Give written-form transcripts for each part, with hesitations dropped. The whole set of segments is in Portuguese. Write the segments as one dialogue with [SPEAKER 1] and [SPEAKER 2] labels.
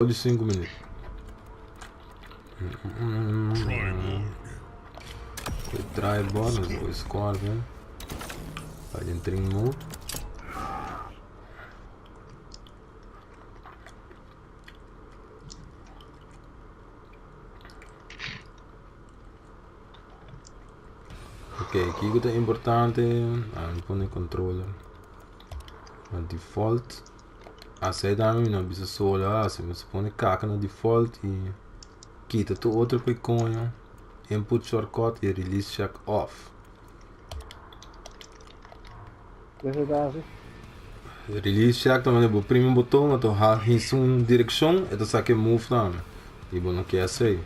[SPEAKER 1] de 5 minutos. Eu try bola, mas vou score, né? Vai entrar em move. Ok, aqui que é importante, põe controller. Na default. Aceita não precisa só assim, você põe caca na default e quita tu outro piconho. Input shortcut e release check off. Release check também é o primeiro botão, então há uma direção, então saque move também. E bom, não quer sair.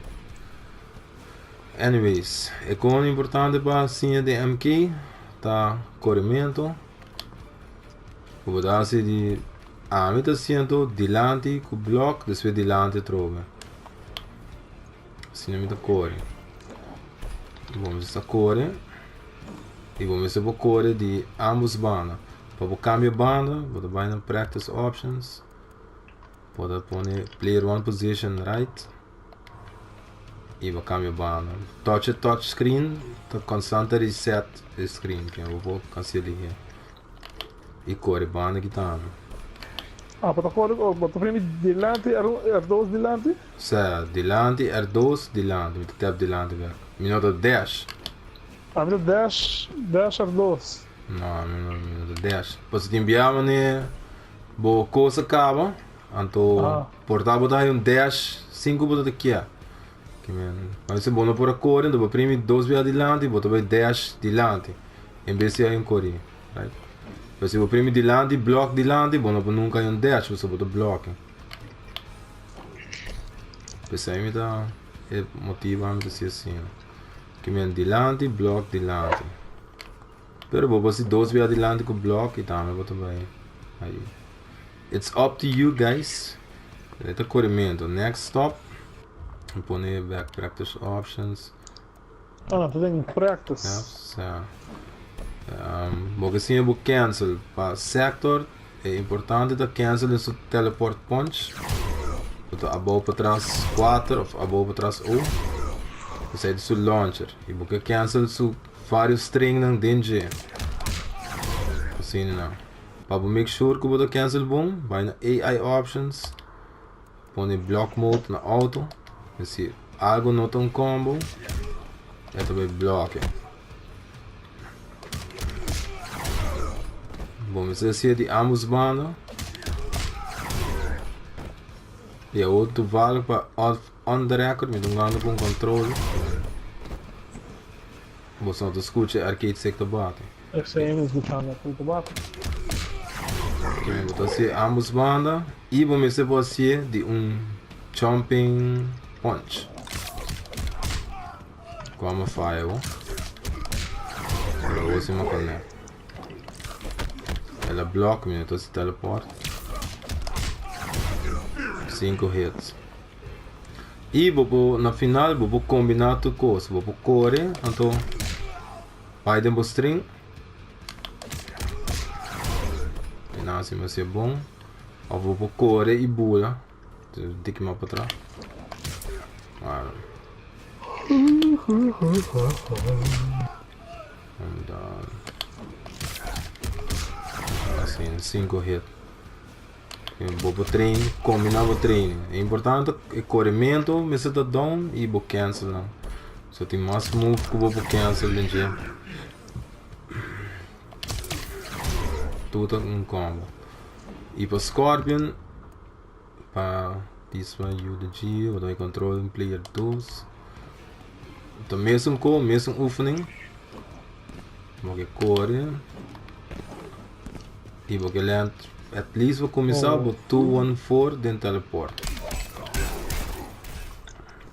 [SPEAKER 1] Anyways, é como importante para a senha de MK, tá? Corrimento. Vou dar assim de a metà siento dilante com bloco, depois dilante trova. Assim a metà core. Vamos essa core. E vamos essa core de ambos bandas. Para cambiar banda, vou dar na practice options. Pode pôr player one position right. E vou cambiar banda. Touch screen, tá constante reset screen, que eu vou cancelar. E core banda que tá.
[SPEAKER 2] Bota prima dilante, R2 dilante?
[SPEAKER 1] Sim, dilante, R2, dilante. Muito tempo dilante, velho. Minuto 10.
[SPEAKER 2] Minuto 10, R2.
[SPEAKER 1] Não, minuto 10. Depois te enviamos, né? Boa coisa acaba. Então, portável dá um 10, 5 botas aqui. Mas se bom por a cor, então prime 2 vezes dilante, bota 10 dilante. Em vez de em cor. Right? Se o prime dilante, bloco dilante, bom, nunca é um 10, você bota bloco. Pensei me dá motivando assim assim. Que me dilante, bloco dilante. Pero vou fazer 2 vezes dilante com bloco e também bota bem. Aí. It's up to you guys. Este corrimento. Next stop. Vou pôr back practice options.
[SPEAKER 2] Não, tu tem practice.
[SPEAKER 1] Yes, vou assim eu vou cancel para sector. É importante da cancel esse teleport punch. Vou above para trás 4 ou above para trás 1. Você é do launcher. E vou cancel su vários string não dentro. Assim não. Para make sure que eu vou cancel bom, vai na AI options. Põe block mode na auto. Se algo não tem combo, é também bloque. Vamos ser de ambos bandos. E a outro vale para on the record, me dando com controle. Você não escuta arcade sector bate.
[SPEAKER 2] Eu sei, mas escutando tudo bate.
[SPEAKER 1] Vou ser ambos bandos e vamos ser você de jumping punch. Como fire, eu vou se matar. Ela bloca, então se teleporta. 5 hits. E vou na final vou combinar tudo coisa. Vou correr, então vai dentro string. E não assim vai ser bom. Eu vou correr e bula. Tem que ir para trás. Assim, 5 hits. Vou treino, combinar o treino. É importante o corrimento, mas está down e vou cancel. Só tem mais move que vou cancel dentro. Tudo um combo. E para Scorpion, para this one UDG, vou dar controle em player 2. Então mesmo opening. Vou correr. E vou land. At least vou começar com 214 dentro do teleport.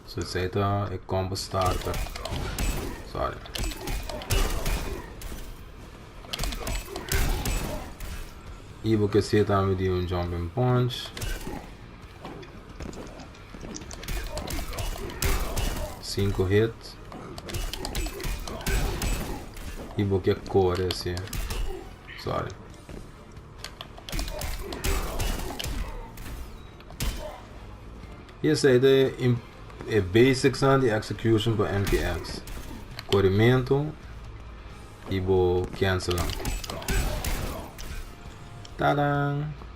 [SPEAKER 1] So esse aí é combo starter. Sorry. E vou que ser também de jumping punch. 5 hits. E vou que corre assim. Sorry. E essa é de basics de execution para MPX. Corrimento e vou cancelar. Tadam!